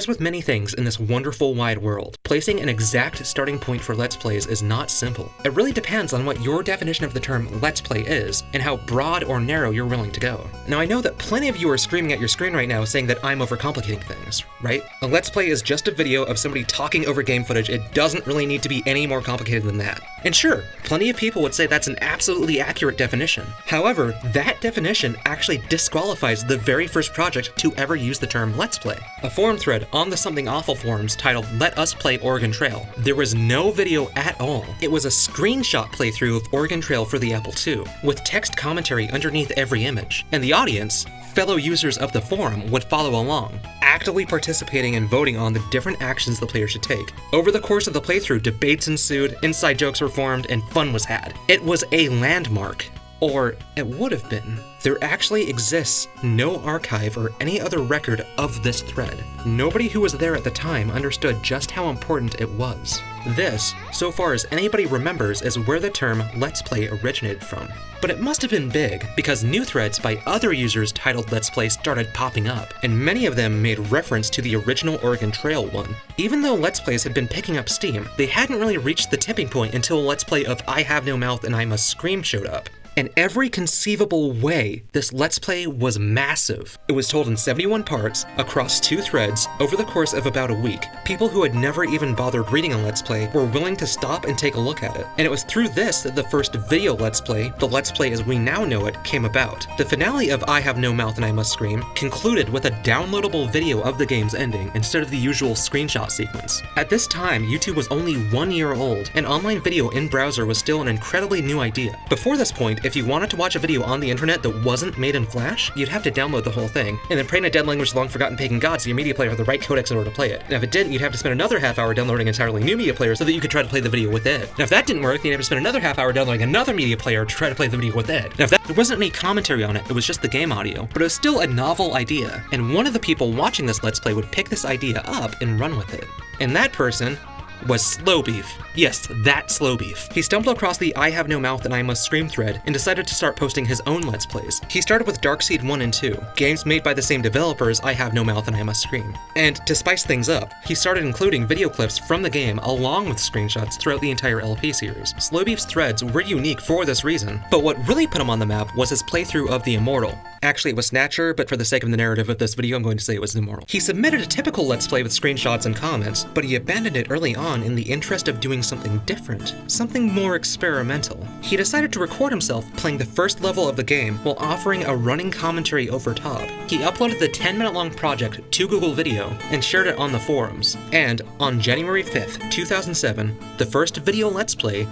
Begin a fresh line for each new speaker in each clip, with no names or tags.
As with many things in this wonderful wide world, placing an exact starting point for Let's Plays is not simple. It really depends on what your definition of the term Let's Play is, and how broad or narrow you're willing to go. Now I know that plenty of you are screaming at your screen right now saying that I'm overcomplicating things, right? A Let's Play is just a video of somebody talking over game footage. It doesn't really need to be any more complicated than that. And sure, plenty of people would say that's an absolutely accurate definition. However, that definition actually disqualifies the very first project to ever use the term Let's Play. A forum thread on the Something Awful forums titled Let Us Play Oregon Trail. There was no video at all. It was a screenshot playthrough of Oregon Trail for the Apple II, with text commentary underneath every image. And the audience, fellow users of the forum, would follow along, actively participating and voting on the different actions the player should take. Over the course of the playthrough, debates ensued, inside jokes were formed, and fun was had. It was a landmark. Or it would have been. There actually exists no archive or any other record of this thread. Nobody who was there at the time understood just how important it was. This, so far as anybody remembers, is where the term Let's Play originated from. But it must have been big, because new threads by other users titled Let's Play started popping up, and many of them made reference to the original Oregon Trail one. Even though Let's Plays had been picking up steam, they hadn't really reached the tipping point until a Let's Play of I Have No Mouth and I Must Scream showed up. In every conceivable way, this Let's Play was massive. It was told in 71 parts, across 2 threads, over the course of about a week. People who had never even bothered reading a Let's Play were willing to stop and take a look at it. And it was through this that the first video Let's Play, the Let's Play as we now know it, came about. The finale of I Have No Mouth and I Must Scream concluded with a downloadable video of the game's ending instead of the usual screenshot sequence. At this time, YouTube was only 1 year old, and online video in browser was still an incredibly new idea. Before this point, if you wanted to watch a video on the internet that wasn't made in Flash, you'd have to download the whole thing, and then pray in a dead language long forgotten pagan gods so your media player had the right codecs in order to play it. And if it didn't, you'd have to spend another half hour downloading an entirely new media player so that you could try to play the video with it. And if that didn't work, then you'd have to spend another half hour downloading another media player to try to play the video with it. And if there wasn't any commentary on it, it was just the game audio, but it was still a novel idea, and one of the people watching this Let's Play would pick this idea up and run with it. And that person was Slowbeef. Yes, that Slowbeef. He stumbled across the I Have No Mouth and I Must Scream thread and decided to start posting his own Let's Plays. He started with Darkseid 1 and 2, games made by the same developers I Have No Mouth and I Must Scream. And to spice things up, he started including video clips from the game along with screenshots throughout the entire LP series. Slowbeef's threads were unique for this reason, but what really put him on the map was his playthrough of The Immortal. Actually, it was Snatcher, but for the sake of the narrative of this video, I'm going to say it was Immortal. He submitted a typical Let's Play with screenshots and comments, but he abandoned it early on in the interest of doing something different, something more experimental. He decided to record himself playing the first level of the game while offering a running commentary over top. He uploaded the 10-minute long project to Google Video and shared it on the forums. And on January 5th, 2007, the first video Let's Play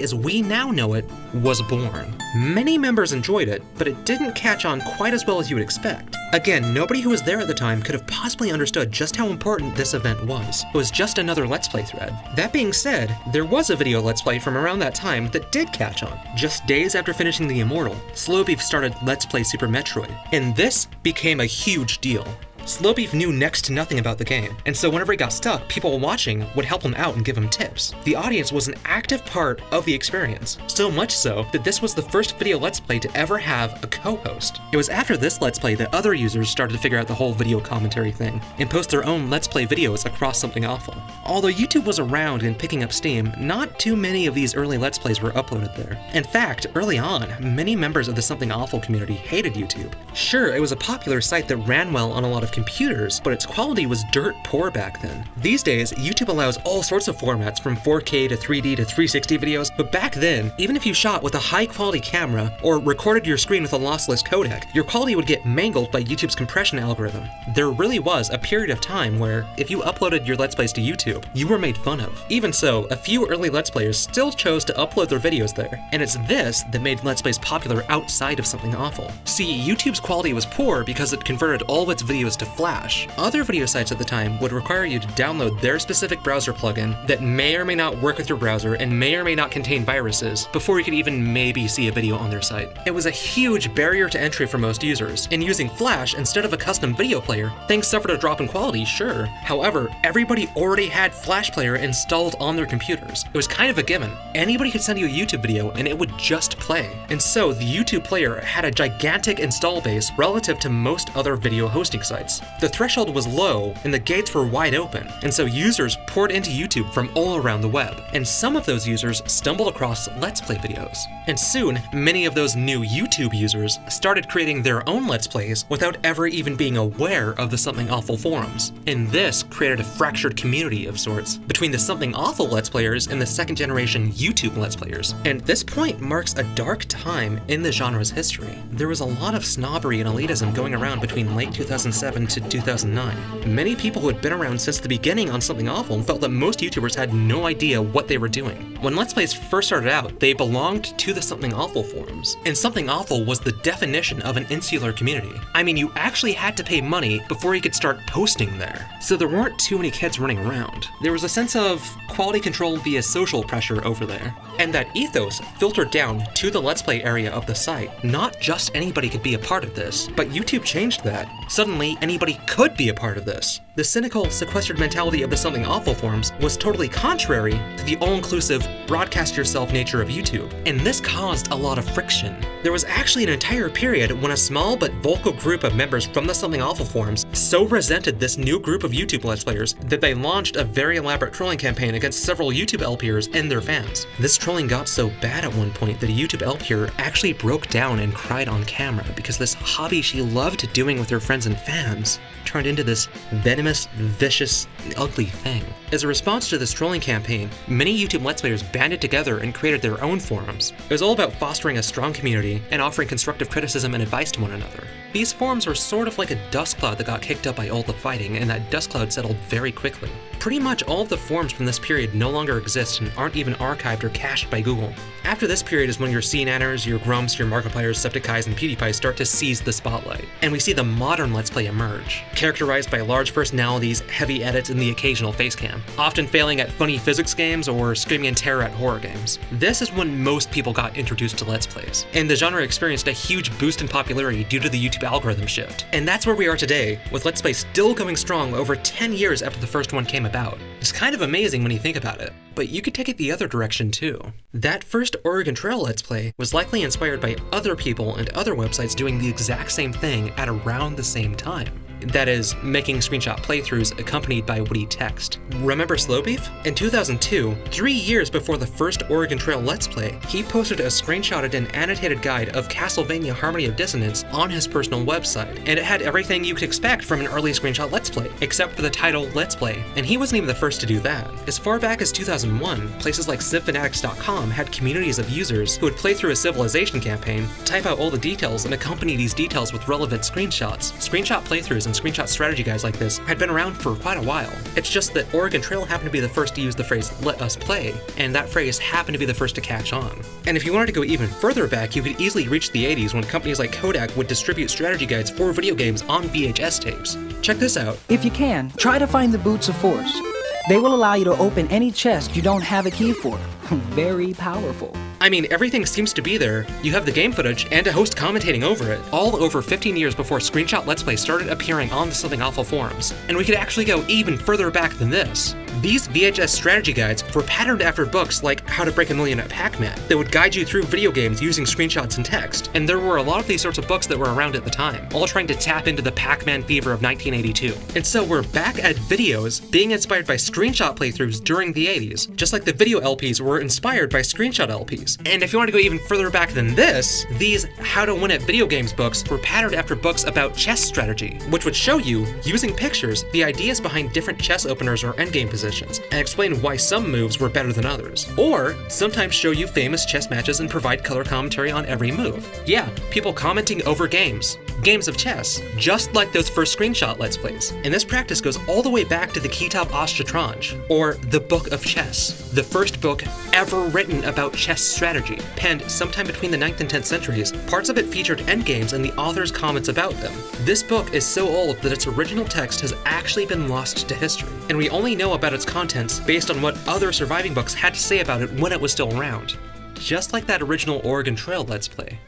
as we now know it, was born. Many members enjoyed it, but it didn't catch on quite as well as you would expect. Again, nobody who was there at the time could have possibly understood just how important this event was. It was just another Let's Play thread. That being said, there was a video Let's Play from around that time that did catch on. Just days after finishing The Immortal, Slowbeef started Let's Play Super Metroid, and this became a huge deal. Slowbeef knew next to nothing about the game, and so whenever he got stuck, people watching would help him out and give him tips. The audience was an active part of the experience, so much so that this was the first video Let's Play to ever have a co-host. It was after this Let's Play that other users started to figure out the whole video commentary thing, and post their own Let's Play videos across Something Awful. Although YouTube was around and picking up steam, not too many of these early Let's Plays were uploaded there. In fact, early on, many members of the Something Awful community hated YouTube. Sure, it was a popular site that ran well on a lot of computers, but its quality was dirt poor back then. These days, YouTube allows all sorts of formats from 4K to 3D to 360 videos, but back then, even if you shot with a high quality camera or recorded your screen with a lossless codec, your quality would get mangled by YouTube's compression algorithm. There really was a period of time where, if you uploaded your Let's Plays to YouTube, you were made fun of. Even so, a few early Let's Players still chose to upload their videos there, and it's this that made Let's Plays popular outside of Something Awful. See, YouTube's quality was poor because it converted all its videos to Flash. Other video sites at the time would require you to download their specific browser plugin that may or may not work with your browser and may or may not contain viruses before you could even maybe see a video on their site. It was a huge barrier to entry for most users, and using Flash instead of a custom video player, things suffered a drop in quality, sure. However, everybody already had Flash Player installed on their computers. It was kind of a given. Anybody could send you a YouTube video and it would just play. And so the YouTube player had a gigantic install base relative to most other video hosting sites. this. The threshold was low and the gates were wide open, and so users poured into YouTube from all around the web, and some of those users stumbled across Let's Play videos. And soon, many of those new YouTube users started creating their own Let's Plays without ever even being aware of the Something Awful forums. And this created a fractured community of sorts between the Something Awful Let's Players and the second generation YouTube Let's Players. And this point marks a dark time in the genre's history. There was a lot of snobbery and elitism going around between late 2007 to 2009. Many people who had been around since the beginning on Something Awful felt that most YouTubers had no idea what they were doing. When Let's Plays first started out, they belonged to the Something Awful forums, and Something Awful was the definition of an insular community. I mean, you actually had to pay money before you could start posting there. So there weren't too many kids running around. There was a sense of quality control via social pressure over there. And that ethos filtered down to the Let's Play area of the site. Not just anybody could be a part of this, but YouTube changed that. Suddenly, anybody could be a part of this. The cynical, sequestered mentality of the Something Awful forums was totally contrary to the all-inclusive, broadcast-yourself nature of YouTube, and this caused a lot of friction. There was actually an entire period when a small but vocal group of members from the Something Awful forums so resented this new group of YouTube Let's Players that they launched a very elaborate trolling campaign against several YouTube LPers and their fans. This trolling got so bad at one point that a YouTube LPer actually broke down and cried on camera because this hobby she loved doing with her friends and fans turned into this venomous, vicious, ugly thing. As a response to this trolling campaign, many YouTube Let's Players banded together and created their own forums. It was all about fostering a strong community and offering constructive criticism and advice to one another. These forums were sort of like a dust cloud that got kicked up by all the fighting, and that dust cloud settled very quickly. Pretty much all of the forums from this period no longer exist and aren't even archived or cached by Google. After this period is when your CNNers, your Grumps, your Markipliers, Septiceyes, and Pewdiepie start to seize the spotlight, and we see the modern Let's Play emerge, characterized by large personalities, heavy edits, and the occasional facecam, often failing at funny physics games or screaming in terror at horror games. This is when most people got introduced to Let's Plays, and the genre experienced a huge boost in popularity due to the YouTube algorithm shift. And that's where we are today, with Let's Play still going strong over 10 years after the first one came about. It's kind of amazing when you think about it. But you could take it the other direction too. That first Oregon Trail Let's Play was likely inspired by other people and other websites doing the exact same thing at around the same time. That is, making screenshot playthroughs accompanied by witty text. Remember Slowbeef? In 2002, 3 years before the first Oregon Trail Let's Play, he posted a screenshotted and annotated guide of Castlevania Harmony of Dissonance on his personal website, and it had everything you could expect from an early screenshot Let's Play, except for the title Let's Play, and he wasn't even the first to do that. As far back as 2001, places like civfanatics.com had communities of users who would play through a Civilization campaign, type out all the details, and accompany these details with relevant screenshots. Screenshot playthroughs and screenshot strategy guides like this had been around for quite a while. It's just that Oregon Trail happened to be the first to use the phrase "let us play," and that phrase happened to be the first to catch on. And if you wanted to go even further back, you could easily reach the 80s when companies like Kodak would distribute strategy guides for video games on VHS tapes. Check this out.
If you can, try to find the Boots of Force. They will allow you to open any chest you don't have a key for. Very powerful.
I mean, everything seems to be there. You have the game footage and a host commentating over it, all over 15 years before screenshot Let's Play started appearing on the Something Awful forums. And we could actually go even further back than this. These VHS strategy guides were patterned after books like How to Break a Million at Pac-Man that would guide you through video games using screenshots and text. And there were a lot of these sorts of books that were around at the time, all trying to tap into the Pac-Man fever of 1982. And so we're back at videos being inspired by screenshot playthroughs during the 80s, just like the video LPs were inspired by screenshot LPs. And if you want to go even further back than this, these How to Win at Video Games books were patterned after books about chess strategy, which would show you, using pictures, the ideas behind different chess openers or endgame positions, and explain why some moves were better than others. Or sometimes show you famous chess matches and provide color commentary on every move. Yeah, people commenting over games of chess, just like those first screenshot Let's Plays. And this practice goes all the way back to the Kitab Osh-Shatranj, or the Book of Chess, the first book ever written about chess strategy, penned sometime between the 9th and 10th centuries. Parts of it featured endgames and the author's comments about them. This book is so old that its original text has actually been lost to history, and we only know about its contents based on what other surviving books had to say about it when it was still around. Just like that original Oregon Trail Let's Play.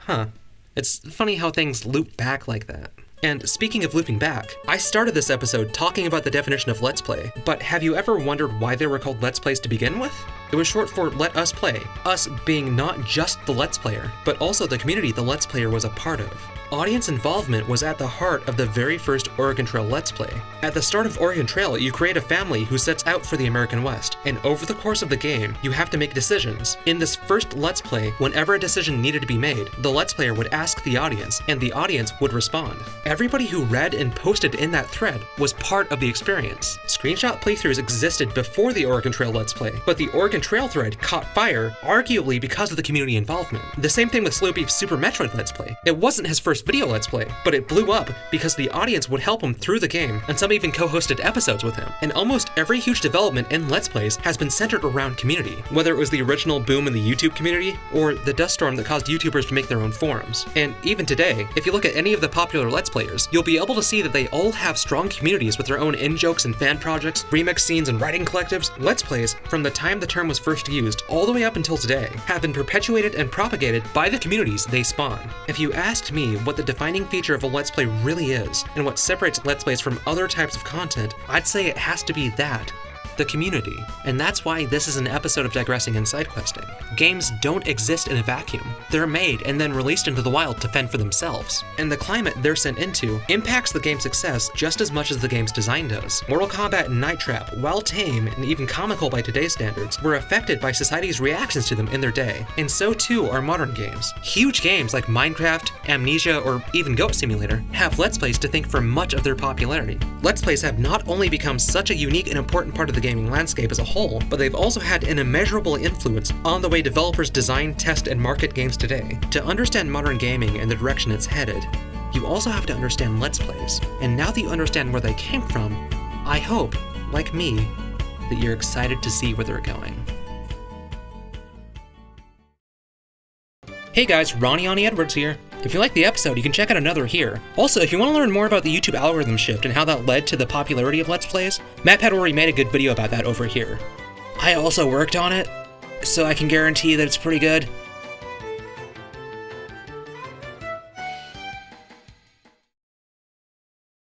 Huh. It's funny how things loop back like that. And speaking of looping back, I started this episode talking about the definition of Let's Play, but have you ever wondered why they were called Let's Plays to begin with? It was short for Let Us Play, us being not just the Let's Player, but also the community the Let's Player was a part of. Audience involvement was at the heart of the very first Oregon Trail Let's Play. At the start of Oregon Trail, you create a family who sets out for the American West, and over the course of the game, you have to make decisions. In this first Let's Play, whenever a decision needed to be made, the Let's Player would ask the audience, and the audience would respond. Everybody who read and posted in that thread was part of the experience. Screenshot playthroughs existed before the Oregon Trail Let's Play, but the Oregon Trail thread caught fire, arguably because of the community involvement. The same thing with Slowbeef's Super Metroid Let's Play. It wasn't his first video Let's Play, but it blew up because the audience would help him through the game, and some even co-hosted episodes with him. And almost every huge development in Let's Plays has been centered around community, whether it was the original boom in the YouTube community, or the dust storm that caused YouTubers to make their own forums. And even today, if you look at any of the popular Let's Players, you'll be able to see that they all have strong communities with their own in-jokes and fan projects, remix scenes and writing collectives. Let's Plays, from the time the term was first used all the way up until today, have been perpetuated and propagated by the communities they spawn. If you asked me what the defining feature of a Let's Play really is, and what separates Let's Plays from other types of content, I'd say it has to be that. The community. And that's why this is an episode of Digressing and Sidequesting. Games don't exist in a vacuum. They're made and then released into the wild to fend for themselves. And the climate they're sent into impacts the game's success just as much as the game's design does. Mortal Kombat and Night Trap, while tame and even comical by today's standards, were affected by society's reactions to them in their day. And so too are modern games. Huge games like Minecraft, Amnesia, or even Goat Simulator have Let's Plays to thank for much of their popularity. Let's Plays have not only become such a unique and important part of the gaming landscape as a whole, but they've also had an immeasurable influence on the way developers design, test, and market games today. To understand modern gaming and the direction it's headed, you also have to understand Let's Plays. And now that you understand where they came from, I hope, like me, that you're excited to see where they're going. Hey guys, Ronnie Edwards here. If you liked the episode, you can check out another here. Also, if you want to learn more about the YouTube algorithm shift and how that led to the popularity of Let's Plays, Matt already made a good video about that over here. I also worked on it, so I can guarantee that it's pretty good.